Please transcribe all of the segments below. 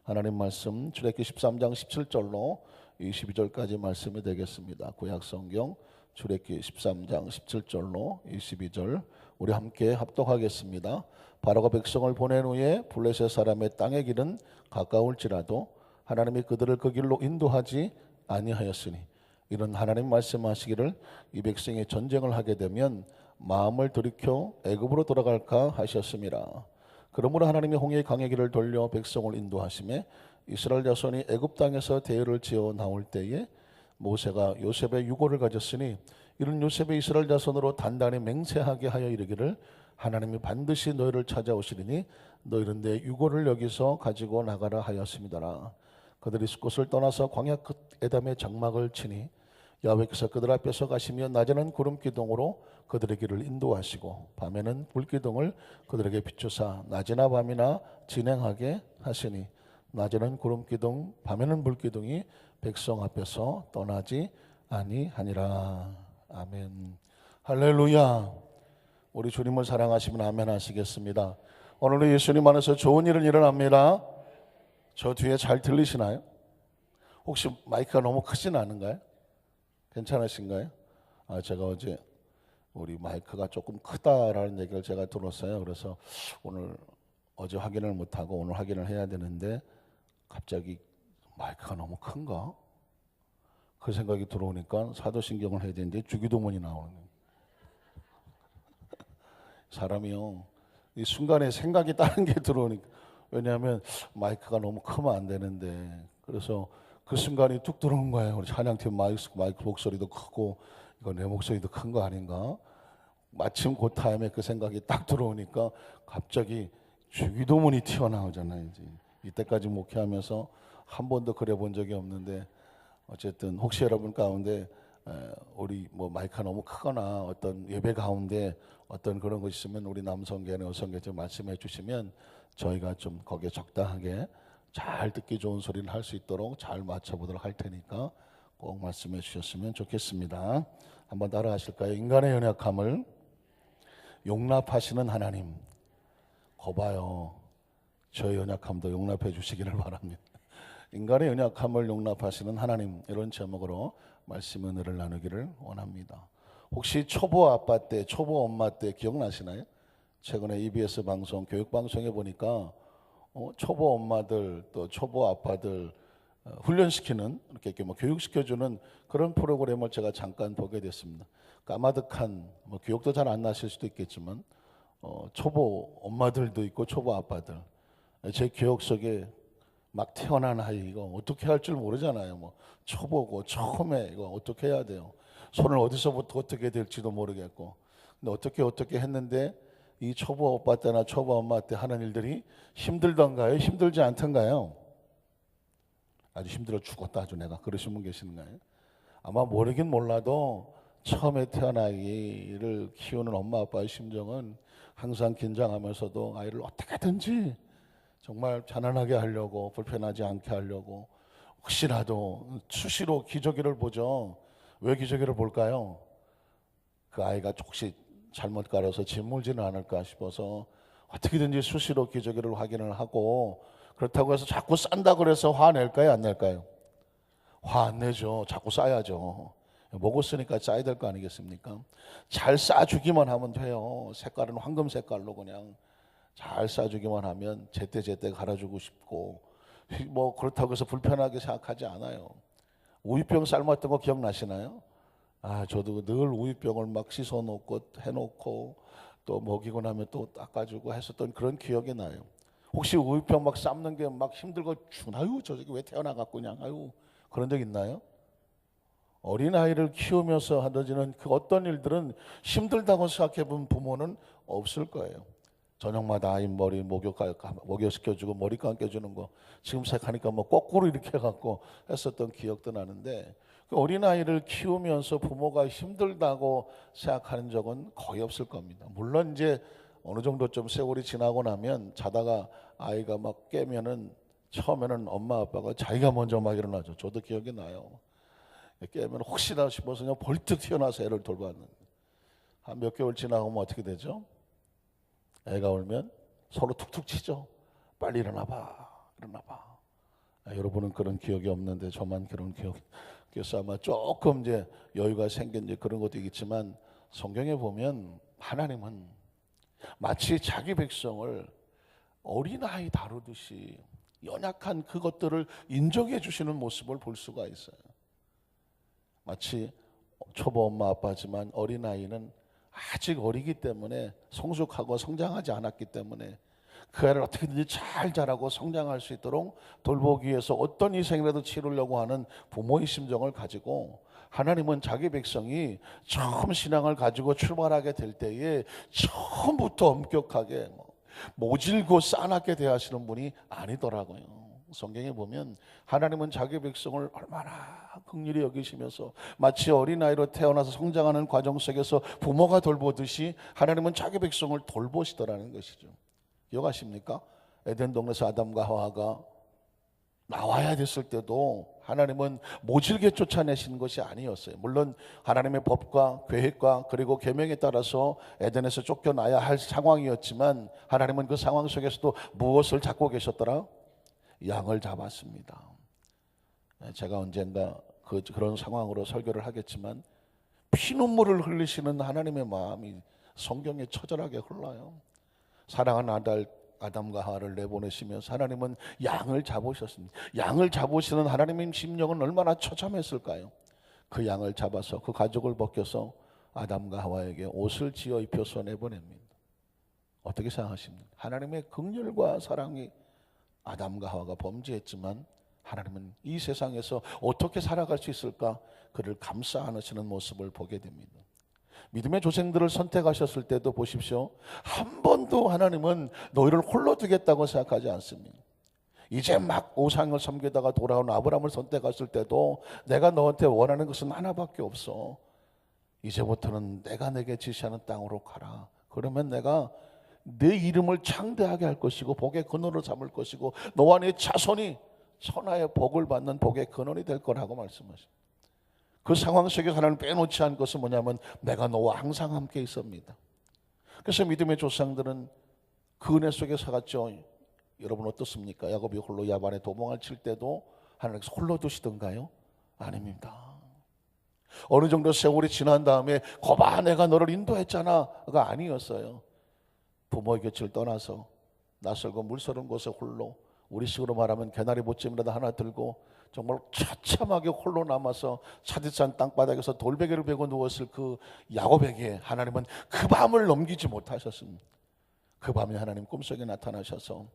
하나님 말씀 출애굽기 13장 17절로 22절까지 말씀이 되겠습니다. 구약성경 출애굽기 13장 17절로 22절 우리 함께 합독하겠습니다. 바로가 백성을 보낸 후에 블레셋 사람의 땅의 길은 가까울지라도 하나님이 그들을 그 길로 인도하지 아니하였으니 이런 하나님 말씀하시기를 이 백성이 전쟁을 하게 되면 마음을 돌이켜 애굽으로 돌아갈까 하셨습니다. 그러므로 하나님이 홍해의 강의 길을 돌려 백성을 인도하심에 이스라엘 자손이 애굽 땅에서 대열을 지어 나올 때에 모세가 요셉의 유고를 가졌으니 이런 요셉의 이스라엘 자손으로 단단히 맹세하게 하여 이르기를 하나님이 반드시 너희를 찾아오시리니 너희는 내 유고를 여기서 가지고 나가라 하였습니다라. 그들이 숫곳을 떠나서 광야 끝 에담의 장막을 치니 여호와께서 그들 앞에서 가시며 낮에는 구름 기둥으로 그들의 길을 인도하시고 밤에는 불 기둥을 그들에게 비추사 낮이나 밤이나 진행하게 하시니 낮에는 구름 기둥 밤에는 불 기둥이 백성 앞에서 떠나지 아니하니라. 아멘. 할렐루야. 우리 주님을 사랑하시면 아멘 하시겠습니다. 오늘도 예수님 안에서 좋은 일은 일어납니다. 저 뒤에 잘 들리시나요? 혹시 마이크가 너무 크진 않은가요? 괜찮으신가요? 제가 어제 우리 마이크가 조금 크다라는 얘기를 제가 들었어요. 그래서 어제 확인을 못하고 오늘 확인을 해야 되는데 갑자기 마이크가 너무 큰가? 그 생각이 들어오니까 사도신경을 해야 되는데 주기도문이 나오는 거예요. 사람이요, 이 순간에 생각이 다른 게 들어오니까, 왜냐하면 마이크가 너무 크면 안 되는데, 그래서 그 순간이 뚝 들어온 거예요. 우리 찬양팀 마이크 목소리도 크고 이거 내 목소리도 큰 거 아닌가? 마침 그 타임에 그 생각이 딱 들어오니까 갑자기 주기도문이 튀어나오잖아요. 이때까지 목회하면서 한 번도 그래 본 적이 없는데, 어쨌든 혹시 여러분 가운데 우리 마이크가 너무 크거나 어떤 예배 가운데 어떤 그런 거 있으면 우리 남성계나 여성계 좀 말씀해 주시면 저희가 좀 거기에 적당하게 잘 듣기 좋은 소리를 할 수 있도록 잘 맞춰보도록 할 테니까 꼭 말씀해 주셨으면 좋겠습니다. 한번 따라 하실까요? 인간의 연약함을 용납하시는 하나님. 거봐요, 저의 연약함도 용납해 주시기를 바랍니다. 인간의 연약함을 용납하시는 하나님, 이런 제목으로 말씀 은혜를 나누기를 원합니다. 혹시 초보 아빠 때, 초보 엄마 때 기억나시나요? 최근에 EBS 방송, 교육방송에 보니까 초보 엄마들 또 초보 아빠들 훈련시키는, 이렇게 교육시켜주는 그런 프로그램을 제가 잠깐 보게 됐습니다. 까마득한, 기억도 잘 안 나실 수도 있겠지만 초보 엄마들도 있고 초보 아빠들. 제 기억 속에 막 태어난 아이 이거 어떻게 할 줄 모르잖아요. 초보고 처음에 이거 어떻게 해야 돼요. 손을 어디서부터 어떻게 될지도 모르겠고. 근데 어떻게 했는데 이 초보 오빠 때나 초보 엄마 때 하는 일들이 힘들던가요? 힘들지 않던가요? 아주 힘들어 죽었다 아주 내가, 그러신 분 계시는가요? 아마 모르긴 몰라도 처음에 태어난 아이를 키우는 엄마 아빠의 심정은 항상 긴장하면서도 아이를 어떻게든지 정말 편안하게 하려고, 불편하지 않게 하려고, 혹시라도 수시로 기저귀를 보죠. 왜 기저귀를 볼까요? 그 아이가 혹시 잘못 갈아서 짓물지는 않을까 싶어서 어떻게든지 수시로 기저귀를 확인을 하고, 그렇다고 해서 자꾸 싼다 그래서 화낼까요? 안 낼까요? 화 안 내죠. 자꾸 싸야죠. 먹었으니까 싸야 될 거 아니겠습니까? 잘 싸주기만 하면 돼요. 색깔은 황금 색깔로 그냥 잘 싸주기만 하면 제때제때 갈아주고 싶고, 그렇다고 해서 불편하게 생각하지 않아요. 우유병 삶았던 거 기억나시나요? 저도 늘 우유병을 막 씻어놓고 해놓고 또 먹이고 나면 또 닦아주고 했었던 그런 기억이 나요. 혹시 우유병 막 삶는 게 막 힘들고 아유 저 새끼 왜 태어나갖고 그냥 아유 그런 적 있나요? 어린아이를 키우면서 하어지는 그 어떤 일들은 힘들다고 생각해본 부모는 없을 거예요. 저녁마다 아이 머리 목욕시켜주고 머리 감겨주는 거 지금 생각하니까 거꾸로 이렇게 해갖고 했었던 기억도 나는데, 그 어린아이를 키우면서 부모가 힘들다고 생각하는 적은 거의 없을 겁니다. 물론 이제 어느 정도 좀 세월이 지나고 나면 자다가 아이가 막 깨면은 처음에는 엄마 아빠가 자기가 먼저 막 일어나죠. 저도 기억이 나요. 깨면 혹시나 싶어서 그냥 벌떡 튀어나와서 애를 돌봤는데, 한 몇 개월 지나가면 어떻게 되죠? 애가 울면 서로 툭툭 치죠. 빨리 일어나봐, 일어나봐. 여러분은 그런 기억이 없는데 저만 그런 기억이. 그래서 아마 조금 이제 여유가 생긴 이제 그런 것도 있겠지만, 성경에 보면 하나님은 마치 자기 백성을 어린아이 다루듯이 연약한 그것들을 인정해 주시는 모습을 볼 수가 있어요. 마치 초보 엄마 아빠지만 어린아이는 아직 어리기 때문에, 성숙하고 성장하지 않았기 때문에 그 아이를 어떻게든지 잘 자라고 성장할 수 있도록 돌보기 위해서 어떤 희생이라도 치르려고 하는 부모의 심정을 가지고, 하나님은 자기 백성이 처음 신앙을 가지고 출발하게 될 때에 처음부터 엄격하게 모질고 싸납게 대하시는 분이 아니더라고요. 성경에 보면 하나님은 자기 백성을 얼마나 긍휼히 여기시면서 마치 어린아이로 태어나서 성장하는 과정 속에서 부모가 돌보듯이 하나님은 자기 백성을 돌보시더라는 것이죠. 기억하십니까? 에덴 동네에서 아담과 하와가 나와야 됐을 때도 하나님은 모질게 쫓아내시는 것이 아니었어요. 물론 하나님의 법과 계획과 그리고 계명에 따라서 에덴에서 쫓겨나야 할 상황이었지만, 하나님은 그 상황 속에서도 무엇을 잡고 계셨더라? 양을 잡았습니다. 제가 언젠가 그런 상황으로 설교를 하겠지만, 피눈물을 흘리시는 하나님의 마음이 성경에 처절하게 흘러요. 사랑하는 아들 아담과 하와를 내보내시면서 하나님은 양을 잡으셨습니다. 양을 잡으시는 하나님의 심령은 얼마나 처참했을까요? 그 양을 잡아서 그 가죽을 벗겨서 아담과 하와에게 옷을 지어 입혀서 내보냅니다. 어떻게 생각하십니까? 하나님의 긍휼과 사랑이, 아담과 하와가 범죄했지만 하나님은 이 세상에서 어떻게 살아갈 수 있을까? 그를 감싸 안으시는 모습을 보게 됩니다. 믿음의 조상들을 선택하셨을 때도 보십시오. 한 번도 하나님은 너희를 홀로 두겠다고 생각하지 않습니다. 이제 막 우상을 섬기다가 돌아온 아브라함을 선택했을 때도 내가 너한테 원하는 것은 하나밖에 없어. 이제부터는 내가 내게 지시하는 땅으로 가라. 그러면 내가 내 이름을 창대하게 할 것이고 복의 근원으로 삼을 것이고 너와 네 자손이 천하의 복을 받는 복의 근원이 될 거라고 말씀하십니다. 그 상황 속에 하나님 빼놓지 않은 것은 뭐냐면 내가 너와 항상 함께 있습니다. 그래서 믿음의 조상들은 그 은혜 속에 살았죠. 여러분 어떻습니까? 야곱이 홀로 야반에 도망을 칠 때도 하나님께서 홀로 두시던가요? 아닙니다. 어느 정도 세월이 지난 다음에 거봐 내가 너를 인도했잖아가 아니었어요. 부모의 곁을 떠나서 낯설고 물서른 곳에 홀로, 우리식으로 말하면 개나리 보찜이라도 하나 들고 정말 처참하게 홀로 남아서 차디찬 땅바닥에서 돌베개를 베고 누웠을 그 야곱에게 하나님은 그 밤을 넘기지 못하셨습니다. 그 밤에 하나님 꿈속에 나타나셔서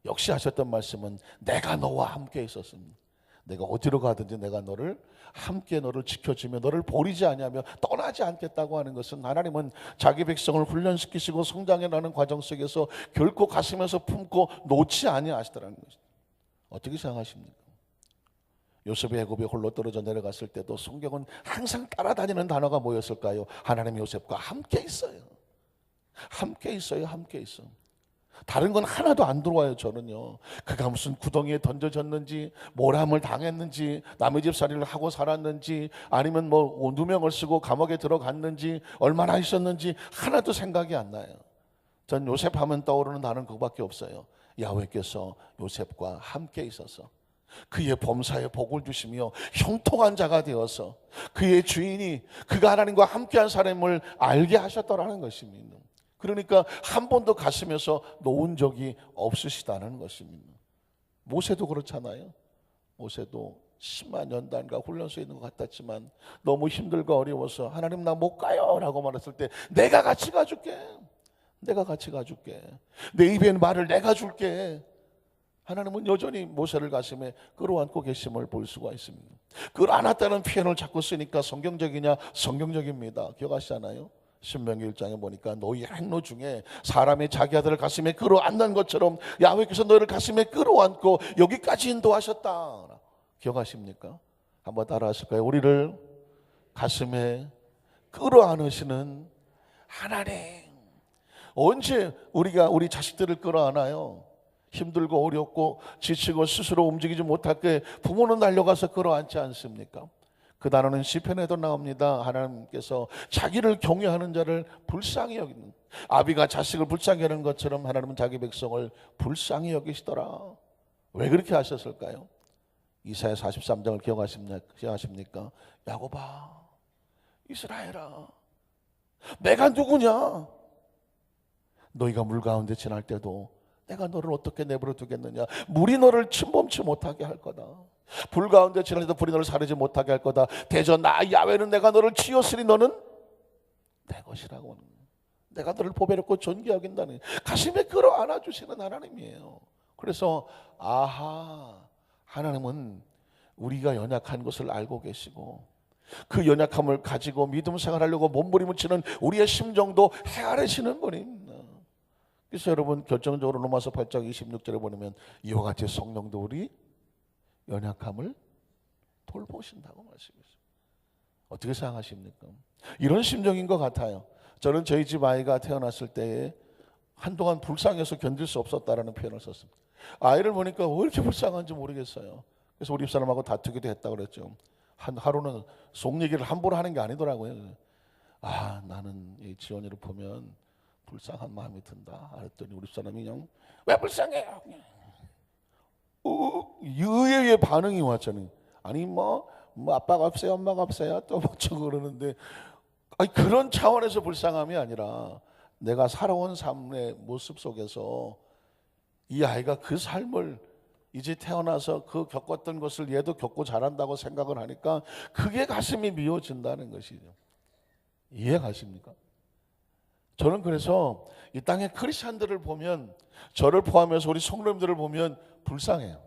역시 하셨던 말씀은 내가 너와 함께 있었습니다. 내가 어디로 가든지 내가 너를 지켜주며 너를 버리지 아니하며 떠나지 않겠다고 하는 것은, 하나님은 자기 백성을 훈련시키시고 성장해나가는 과정 속에서 결코 가슴에서 품고 놓지 아니하시더라는 것입니다. 어떻게 생각하십니까? 요셉이 애굽에 홀로 떨어져 내려갔을 때도 성경은 항상 따라다니는 단어가 뭐였을까요? 하나님이 요셉과 함께 있어요. 함께 있어요. 함께 있어. 다른 건 하나도 안 들어와요. 저는요, 그가 무슨 구덩이에 던져졌는지, 모함을 당했는지, 남의 집 살이를 하고 살았는지, 아니면 뭐 누명을 쓰고 감옥에 들어갔는지, 얼마나 있었는지 하나도 생각이 안 나요. 전 요셉 하면 떠오르는 단어는 그거밖에 없어요. 야훼께서 요셉과 함께 있어서 그의 범사에 복을 주시며 형통한 자가 되어서 그의 주인이 그가 하나님과 함께한 사람을 알게 하셨더라는 것입니다. 그러니까 한 번도 가슴에서 놓은 적이 없으시다는 것입니다. 모세도 그렇잖아요. 모세도 10만 연단과 훈련소에 있는 것 같았지만 너무 힘들고 어려워서 하나님 나 못 가요 라고 말했을 때 내가 같이 가줄게. 내가 같이 가줄게. 내 입에 말을 내가 줄게. 하나님은 여전히 모세를 가슴에 끌어안고 계심을 볼 수가 있습니다. 끌어안았다는 표현을 자꾸 쓰니까 성경적이냐? 성경적입니다. 기억하시잖아요. 신명기 1장에 보니까 너희 행로 중에 사람이 자기 아들을 가슴에 끌어안는 것처럼 야훼께서 너를 가슴에 끌어안고 여기까지 인도하셨다. 기억하십니까? 한번 따라하실까요? 우리를 가슴에 끌어안으시는 하나님. 언제 우리가 우리 자식들을 끌어안아요? 힘들고 어렵고 지치고 스스로 움직이지 못할 때 부모는 달려가서 끌어안지 않습니까? 그 단어는 시편에도 나옵니다. 하나님께서 자기를 경외하는 자를 불쌍히 여기는, 아비가 자식을 불쌍히 여기는 것처럼 하나님은 자기 백성을 불쌍히 여기시더라. 왜 그렇게 하셨을까요? 이사야 43장을 기억하십니까? 야곱아, 이스라엘아, 내가 누구냐? 너희가 물 가운데 지날 때도 내가 너를 어떻게 내버려 두겠느냐? 물이 너를 침범치 못하게 할 거다. 불 가운데 지날 때도 불이 너를 사르지 못하게 할 거다. 대저 나 야훼는 내가 너를 지었으니 너는 내 것이라고. 내가 너를 보배롭고 존귀 여긴다는 가슴에 끌어안아 주시는 하나님이에요. 그래서 아하, 하나님은 우리가 연약한 것을 알고 계시고 그 연약함을 가지고 믿음 생활하려고 몸부림을 치는 우리의 심정도 헤아리시는 분입니다. 그래서 여러분 결정적으로 로마서 8장 26절에 보면 이와 같이 성령도 우리 연약함을 돌보신다고 말씀했어요. 어떻게 생각하십니까? 이런 심정인 것 같아요. 저는 저희 집 아이가 태어났을 때에 한동안 불쌍해서 견딜 수 없었다라는 표현을 썼습니다. 아이를 보니까 왜 이렇게 불쌍한지 모르겠어요. 그래서 우리 집사람하고 다투기도 했다고 그랬죠. 하루는 속 얘기를 함부로 하는 게 아니더라고요. 아, 나는 이 지원이를 보면 불쌍한 마음이 든다. 그랬더니 우리 집사람이 그냥 왜 불쌍해요? 의외의 반응이 왔잖아요. 아니 뭐 아빠가 없어요, 엄마가 없어요, 또 뭐 저거 그러는데, 아니 그런 차원에서 불쌍함이 아니라 내가 살아온 삶의 모습 속에서 이 아이가 그 삶을 이제 태어나서 그 겪었던 것을 얘도 겪고 자란다고 생각을 하니까 그게 가슴이 미어진다는 것이죠. 이해가십니까? 저는 그래서 이 땅의 크리스찬들을 보면, 저를 포함해서 우리 성도님들을 보면 불쌍해요.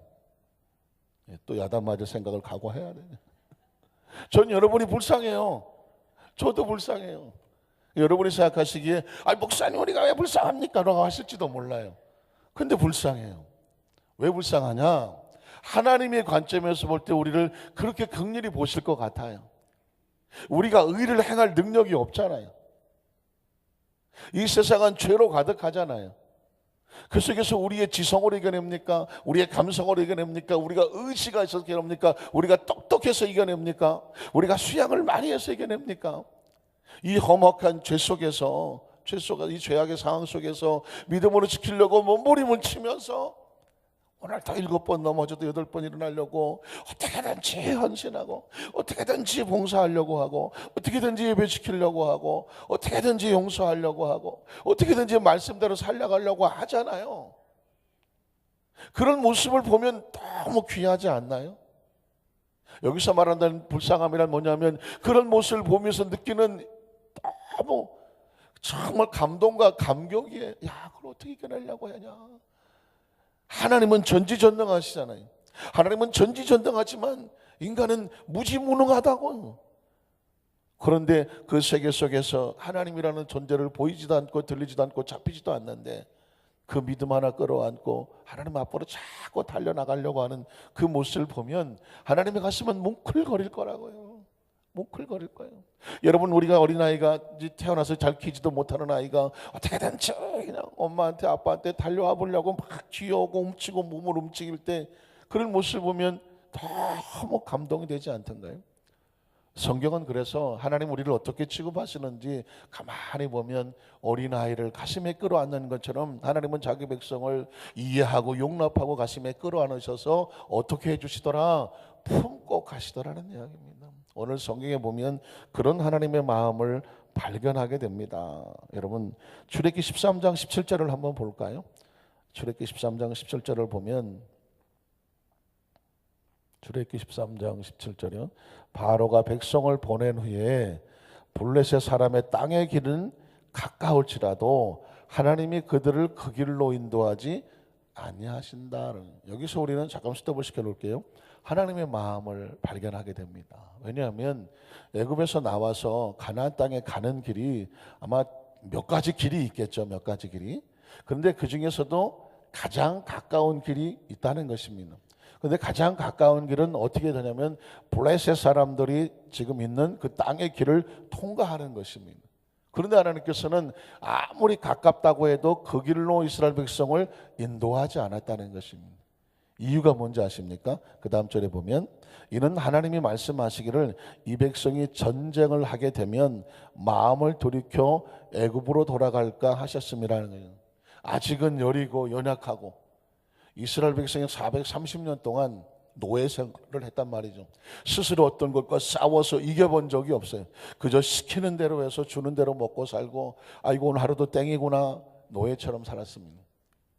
또 야단 맞을 생각을 각오해야 돼요. 전 여러분이 불쌍해요. 저도 불쌍해요. 여러분이 생각하시기에 목사님 우리가 왜 불쌍합니까? 라고 하실지도 몰라요. 근데 불쌍해요. 왜 불쌍하냐? 하나님의 관점에서 볼 때 우리를 그렇게 긍휼히 보실 것 같아요. 우리가 의를 행할 능력이 없잖아요. 이 세상은 죄로 가득하잖아요. 그 속에서 우리의 지성으로 이겨냅니까? 우리의 감성으로 이겨냅니까? 우리가 의지가 있어서 이겨냅니까? 우리가 똑똑해서 이겨냅니까? 우리가 수양을 많이 해서 이겨냅니까? 이 험악한 죄 속에서, 이 죄악의 상황 속에서 믿음으로 지키려고 몸부림을 치면서 오늘 또 7번 넘어져도 8번 일어나려고 어떻게든지 헌신하고 어떻게든지 봉사하려고 하고 어떻게든지 예배지키려고 하고 어떻게든지 용서하려고 하고 어떻게든지 말씀대로 살려가려고 하잖아요. 그런 모습을 보면 너무 귀하지 않나요? 여기서 말한다는 불쌍함이란 뭐냐면 그런 모습을 보면서 느끼는 너무 정말 감동과 감격이에요. 야, 그걸 어떻게 이겨내려고 하냐. 하나님은 전지전능하시잖아요. 하나님은 전지전능하지만 인간은 무지무능하다고. 그런데 그 세계 속에서 하나님이라는 존재를 보이지도 않고 들리지도 않고 잡히지도 않는데 그 믿음 하나 끌어안고 하나님 앞으로 자꾸 달려나가려고 하는 그 모습을 보면 하나님의 가슴은 뭉클거릴 거라고요. 뭉클거릴 거예요. 여러분, 우리가 어린아이가 태어나서 잘 키지도 못하는 아이가 어떻게든지 그냥 엄마한테 아빠한테 달려와 보려고 막 귀여우고 훔치고 몸을 움직일 때 그런 모습을 보면 너무 감동이 되지 않던가요? 성경은 그래서 하나님 우리를 어떻게 취급하시는지 가만히 보면 어린아이를 가슴에 끌어안는 것처럼 하나님은 자기 백성을 이해하고 용납하고 가슴에 끌어안으셔서 어떻게 해주시더라? 품고 가시더라는 이야기입니다. 오늘 성경에 보면 그런 하나님의 마음을 발견하게 됩니다. 여러분, 출애굽기 13장 17절을 한번 볼까요? 출애굽기 13장 17절을 보면 출애굽기 13장 17절이요. 바로가 백성을 보낸 후에 블레셋 사람의 땅의 길은 가까울지라도 하나님이 그들을 그 길로 인도하지 아니하신다. 여기서 우리는 잠깐 스톱을 시켜놓을게요. 하나님의 마음을 발견하게 됩니다. 왜냐하면 애굽에서 나와서 가나안 땅에 가는 길이 아마 몇 가지 길이 있겠죠. 몇 가지 길이. 그런데 그 중에서도 가장 가까운 길이 있다는 것입니다. 그런데 가장 가까운 길은 어떻게 되냐면 블레셋 사람들이 지금 있는 그 땅의 길을 통과하는 것입니다. 그런데 하나님께서는 아무리 가깝다고 해도 그 길로 이스라엘 백성을 인도하지 않았다는 것입니다. 이유가 뭔지 아십니까? 그 다음 절에 보면 이는 하나님이 말씀하시기를 이 백성이 전쟁을 하게 되면 마음을 돌이켜 애굽으로 돌아갈까 하셨음이라는 거예요. 아직은 여리고 연약하고 이스라엘 백성이 430년 동안 노예 생활을 했단 말이죠. 스스로 어떤 것과 싸워서 이겨본 적이 없어요. 그저 시키는 대로 해서 주는 대로 먹고 살고, 아이고 오늘 하루도 땡이구나, 노예처럼 살았습니다.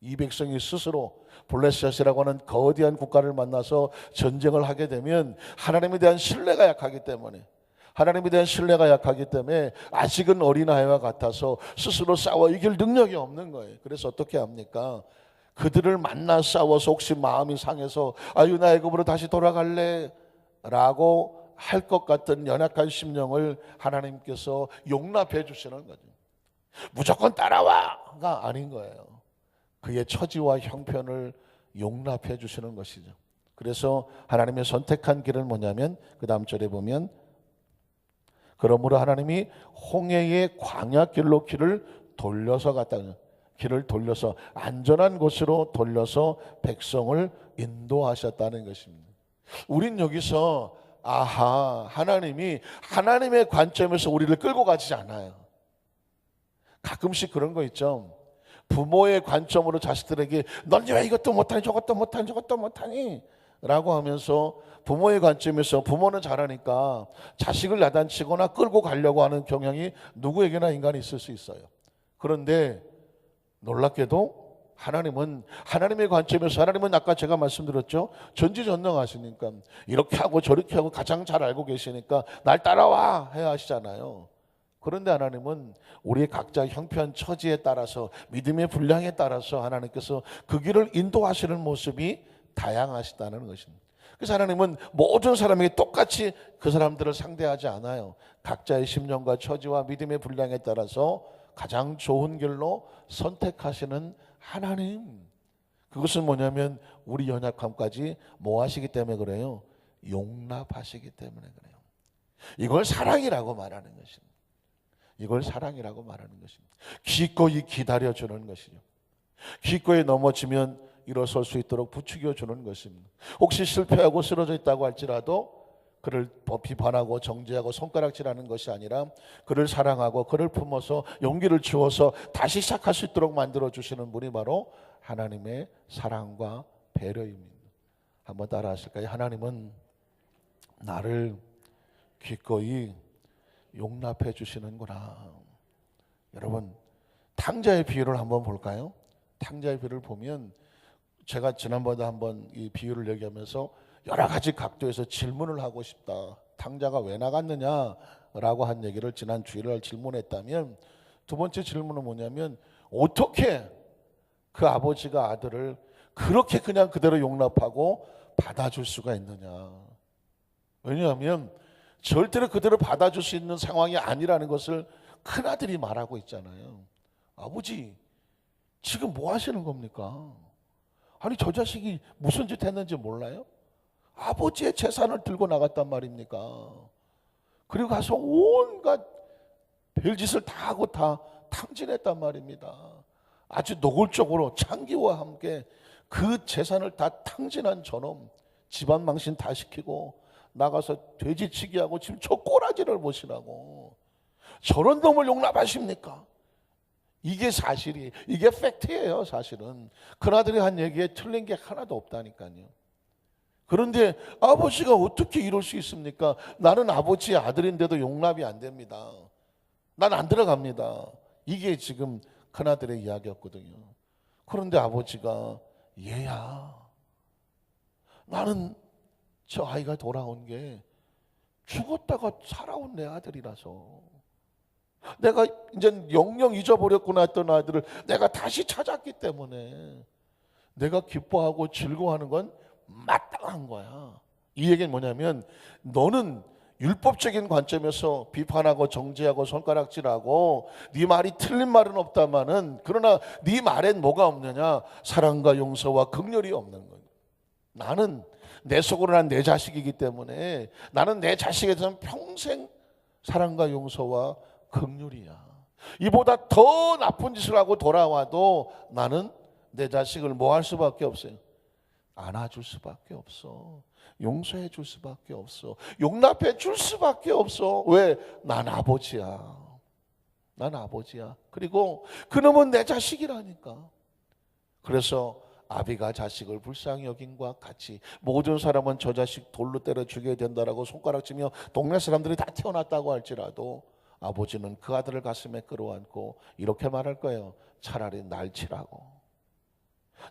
이 백성이 스스로 블레셋이라고 하는 거대한 국가를 만나서 전쟁을 하게 되면 하나님에 대한 신뢰가 약하기 때문에, 아직은 어린아이와 같아서 스스로 싸워 이길 능력이 없는 거예요. 그래서 어떻게 합니까? 그들을 만나 싸워서 혹시 마음이 상해서 아유 나 애굽으로 다시 돌아갈래 라고 할 것 같은 연약한 심령을 하나님께서 용납해 주시는 거죠. 무조건 따라와가 아닌 거예요. 그의 처지와 형편을 용납해 주시는 것이죠. 그래서 하나님의 선택한 길은 뭐냐면 그 다음 절에 보면 그러므로 하나님이 홍해의 광야길로 길을 돌려서 안전한 곳으로 돌려서 백성을 인도하셨다는 것입니다. 우린 여기서 하나님이 하나님의 관점에서 우리를 끌고 가지 않아요. 가끔씩 그런 거 있죠. 부모의 관점으로 자식들에게 넌 왜 이것도 못하니 저것도 못하니 라고 하면서 부모의 관점에서 부모는 잘하니까 자식을 야단치거나 끌고 가려고 하는 경향이 누구에게나 인간이 있을 수 있어요. 그런데 놀랍게도 하나님은 하나님의 관점에서, 하나님은 아까 제가 말씀드렸죠, 전지전능하시니까 이렇게 하고 저렇게 하고 가장 잘 알고 계시니까 날 따라와 해야 하시잖아요. 그런데 하나님은 우리의 각자 형편 처지에 따라서, 믿음의 분량에 따라서 하나님께서 그 길을 인도하시는 모습이 다양하시다는 것입니다. 그래서 하나님은 모든 사람에게 똑같이 그 사람들을 상대하지 않아요. 각자의 심령과 처지와 믿음의 분량에 따라서 가장 좋은 길로 선택하시는 하나님. 그것은 뭐냐면 우리 연약함까지 뭐 하시기 때문에 그래요? 용납하시기 때문에 그래요. 이걸 사랑이라고 말하는 것입니다. 기꺼이 기다려주는 것이죠. 기꺼이 넘어지면 일어설 수 있도록 부추겨 주는 것입니다. 혹시 실패하고 쓰러져 있다고 할지라도 그를 비판하고 정죄하고 손가락질하는 것이 아니라 그를 사랑하고 그를 품어서 용기를 주어서 다시 시작할 수 있도록 만들어 주시는 분이 바로 하나님의 사랑과 배려입니다. 한번 따라 하실까요? 하나님은 나를 기꺼이 용납해 주시는구나. 여러분, 탕자의 비유를 한번 볼까요? 탕자의 비유를 보면 제가 지난번에 한번 이 비유를 얘기하면서 여러 가지 각도에서 질문을 하고 싶다. 탕자가 왜 나갔느냐라고 한 얘기를 지난 주일날 질문했다면, 두 번째 질문은 뭐냐면 어떻게 그 아버지가 아들을 그렇게 그냥 그대로 용납하고 받아줄 수가 있느냐. 왜냐하면 절대로 그대로 받아줄 수 있는 상황이 아니라는 것을 큰아들이 말하고 있잖아요. 아버지, 지금 뭐 하시는 겁니까? 아니 저 자식이 무슨 짓 했는지 몰라요? 아버지의 재산을 들고 나갔단 말입니까? 그리고 가서 온갖 별짓을 다 하고 다 탕진했단 말입니다. 아주 노골적으로 창기와 함께 그 재산을 다 탕진한 저놈, 집안 망신 다 시키고 나가서 돼지치기 하고 지금 저 꼬라지를 보시라고. 저런 놈을 용납하십니까? 이게 사실이, 이게 팩트예요. 사실은 큰아들이 한 얘기에 틀린 게 하나도 없다니까요. 그런데 아버지가 어떻게 이럴 수 있습니까? 나는 아버지의 아들인데도 용납이 안 됩니다. 난 안 들어갑니다. 이게 지금 큰아들의 이야기였거든요. 그런데 아버지가 얘야, 나는 저 아이가 돌아온 게 죽었다가 살아온 내 아들이라서, 내가 이제 영영 잊어버렸구나 했던 아들을 내가 다시 찾았기 때문에 내가 기뻐하고 즐거워하는 건 마땅한 거야. 이 얘기는 뭐냐면 너는 율법적인 관점에서 비판하고 정죄하고 손가락질하고 네 말이 틀린 말은 없다마는, 그러나 네 말엔 뭐가 없느냐? 사랑과 용서와 긍휼이 없는 거야. 나는 내 속으로 난 내 자식이기 때문에 나는 내 자식에 대해서는 평생 사랑과 용서와 긍휼이야. 이보다 더 나쁜 짓을 하고 돌아와도 나는 내 자식을 뭐 할 수밖에 없어요? 안아줄 수밖에 없어. 용서해 줄 수밖에 없어. 용납해 줄 수밖에 없어. 왜? 난 아버지야. 난 아버지야. 그리고 그놈은 내 자식이라니까. 그래서 아비가 자식을 불쌍히 여긴과 같이 모든 사람은 저 자식 돌로 때려 죽여야 된다라고 손가락치며 동네 사람들이 다 태어났다고 할지라도 아버지는 그 아들을 가슴에 끌어안고 이렇게 말할 거예요. 차라리 날 치라고.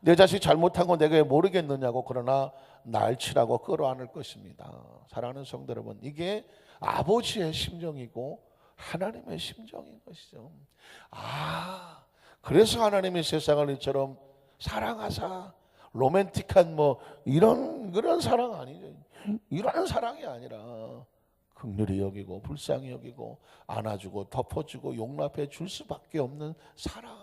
내 자식 잘못한 거 내가 왜 모르겠느냐고. 그러나 날 치라고 끌어안을 것입니다. 사랑하는 성도 여러분, 이게 아버지의 심정이고 하나님의 심정인 것이죠. 그래서 하나님이 세상을 이처럼 사랑하사 로맨틱한 이런 그런 사랑 아니죠. 이런 사랑이 아니라 긍휼히 여기고 불쌍히 여기고 안아주고 덮어주고 용납해 줄 수밖에 없는 사랑.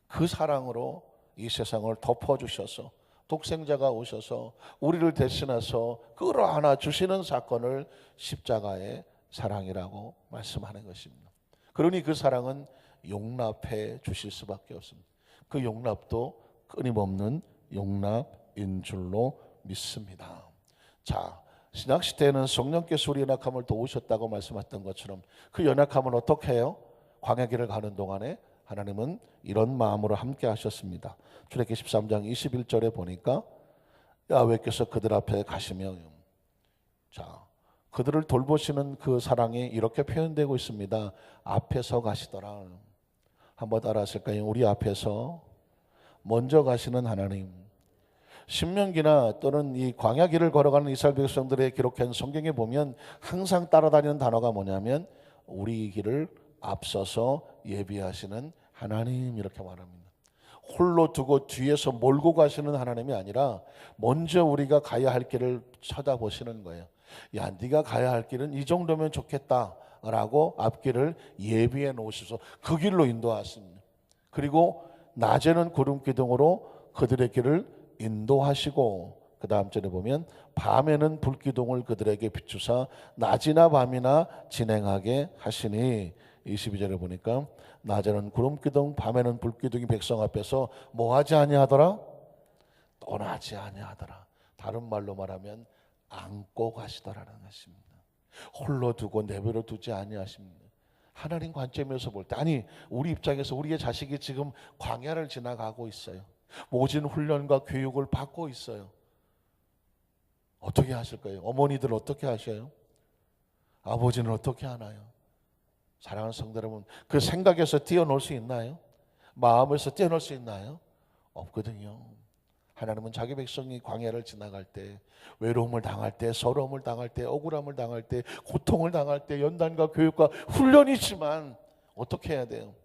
그 사랑으로 이 세상을 덮어주셔서 독생자가 오셔서 우리를 대신해서 끌어안아 주시는 사건을 십자가의 사랑이라고 말씀하는 것입니다. 그러니 그 사랑은 용납해 주실 수밖에 없습니다. 그 용납도 끊임없는 용납인 줄로 믿습니다. 자, 신약시대에는 성령께서 우리 연약함을 도우셨다고 말씀하셨던 것처럼 그 연약함을 어떻게 해요? 광야길을 가는 동안에 하나님은 이런 마음으로 함께 하셨습니다. 출애굽기 13장 21절에 보니까 야훼께서 그들 앞에 가시며, 자, 그들을 돌보시는 그 사랑이 이렇게 표현되고 있습니다. 앞에서 가시더라. 한번 따라하실까요? 우리 앞에서 먼저 가시는 하나님. 신명기나 또는 이 광야길을 걸어가는 이스라엘 백성들의 기록한 성경에 보면 항상 따라다니는 단어가 뭐냐면 우리 길을 앞서서 예비하시는 하나님, 이렇게 말합니다. 홀로 두고 뒤에서 몰고 가시는 하나님이 아니라 먼저 우리가 가야 할 길을 쳐다보시는 거예요. 야, 네가 가야 할 길은 이 정도면 좋겠다라고 앞길을 예비해 놓으셔서 그 길로 인도하십니다. 그리고 낮에는 구름 기둥으로 그들의 길을 인도하시고, 그 다음 절에 보면 밤에는 불기둥을 그들에게 비추사 낮이나 밤이나 진행하게 하시니, 22절에 보니까 낮에는 구름기둥 밤에는 불기둥이 백성 앞에서 뭐하지 아니하더라? 떠나지 아니하더라. 다른 말로 말하면 안고 가시더라는 것입니다. 홀로 두고 내버려 두지 아니하십니다. 하나님 관점에서 볼 때, 아니 우리 입장에서 우리의 자식이 지금 광야를 지나가고 있어요. 모진 훈련과 교육을 받고 있어요. 어떻게 하실 거예요? 어머니들 어떻게 하셔요? 아버지는 어떻게 하나요? 사랑하는 성도 여러분, 그 생각에서 뛰어놀 수 있나요? 마음에서 뛰어놀 수 있나요? 없거든요. 하나님은 자기 백성이 광야를 지나갈 때, 외로움을 당할 때, 서러움을 당할 때, 억울함을 당할 때, 고통을 당할 때 연단과 교육과 훈련이지만 어떻게 해야 돼요?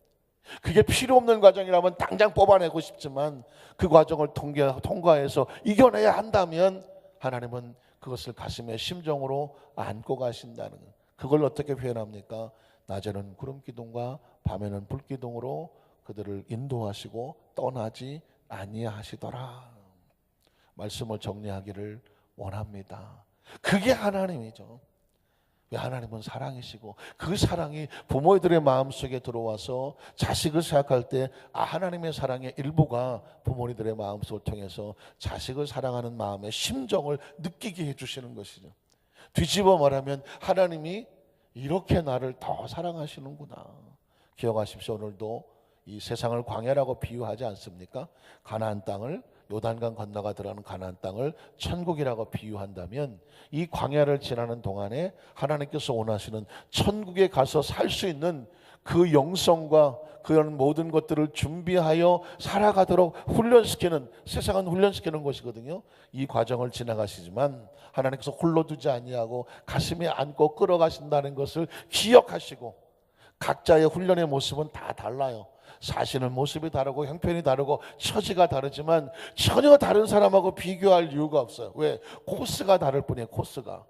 그게 필요 없는 과정이라면 당장 뽑아내고 싶지만 그 과정을 통과해서 이겨내야 한다면 하나님은 그것을 가슴에 심정으로 안고 가신다는 거예요. 그걸 어떻게 표현합니까? 낮에는 구름기둥과 밤에는 불기둥으로 그들을 인도하시고 떠나지 아니하시더라. 말씀을 정리하기를 원합니다. 그게 하나님이죠. 왜? 하나님은 사랑이시고 그 사랑이 부모들의 마음속에 들어와서 자식을 생각할 때 하나님의 사랑의 일부가 부모들의 마음속을 통해서 자식을 사랑하는 마음의 심정을 느끼게 해주시는 것이죠. 뒤집어 말하면 하나님이 이렇게 나를 더 사랑하시는구나. 기억하십시오. 오늘도 이 세상을 광야라고 비유하지 않습니까? 가나안 땅을, 요단강 건너가 들어가는 가나안 땅을 천국이라고 비유한다면 이 광야를 지나는 동안에 하나님께서 원하시는 천국에 가서 살 수 있는 그 영성과 그런 모든 것들을 준비하여 살아가도록 훈련시키는, 세상은 훈련시키는 것이거든요. 이 과정을 지나가시지만 하나님께서 홀로 두지 아니하고 가슴에 안고 끌어가신다는 것을 기억하시고, 각자의 훈련의 모습은 다 달라요. 사시는 모습이 다르고 형편이 다르고 처지가 다르지만 전혀 다른 사람하고 비교할 이유가 없어요. 왜? 코스가 다를 뿐이에요. 코스가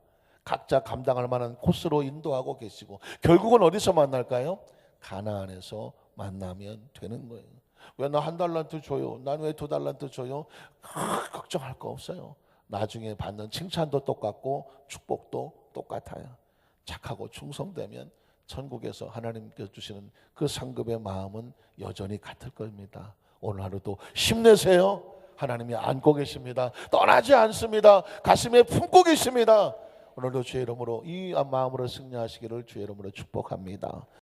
각자 감당할 만한 코스로 인도하고 계시고, 결국은 어디서 만날까요? 가나안에서 만나면 되는 거예요. 왜 나 1달란트 줘요? 난 왜 2달란트 줘요? 걱정할 거 없어요. 나중에 받는 칭찬도 똑같고 축복도 똑같아요. 착하고 충성되면 천국에서 하나님께서 주시는 그 상급의 마음은 여전히 같을 겁니다. 오늘 하루도 힘내세요. 하나님이 안고 계십니다. 떠나지 않습니다. 가슴에 품고 계십니다. 오늘도 주의 이름으로 이 마음으로 승리하시기를 주의 이름으로 축복합니다.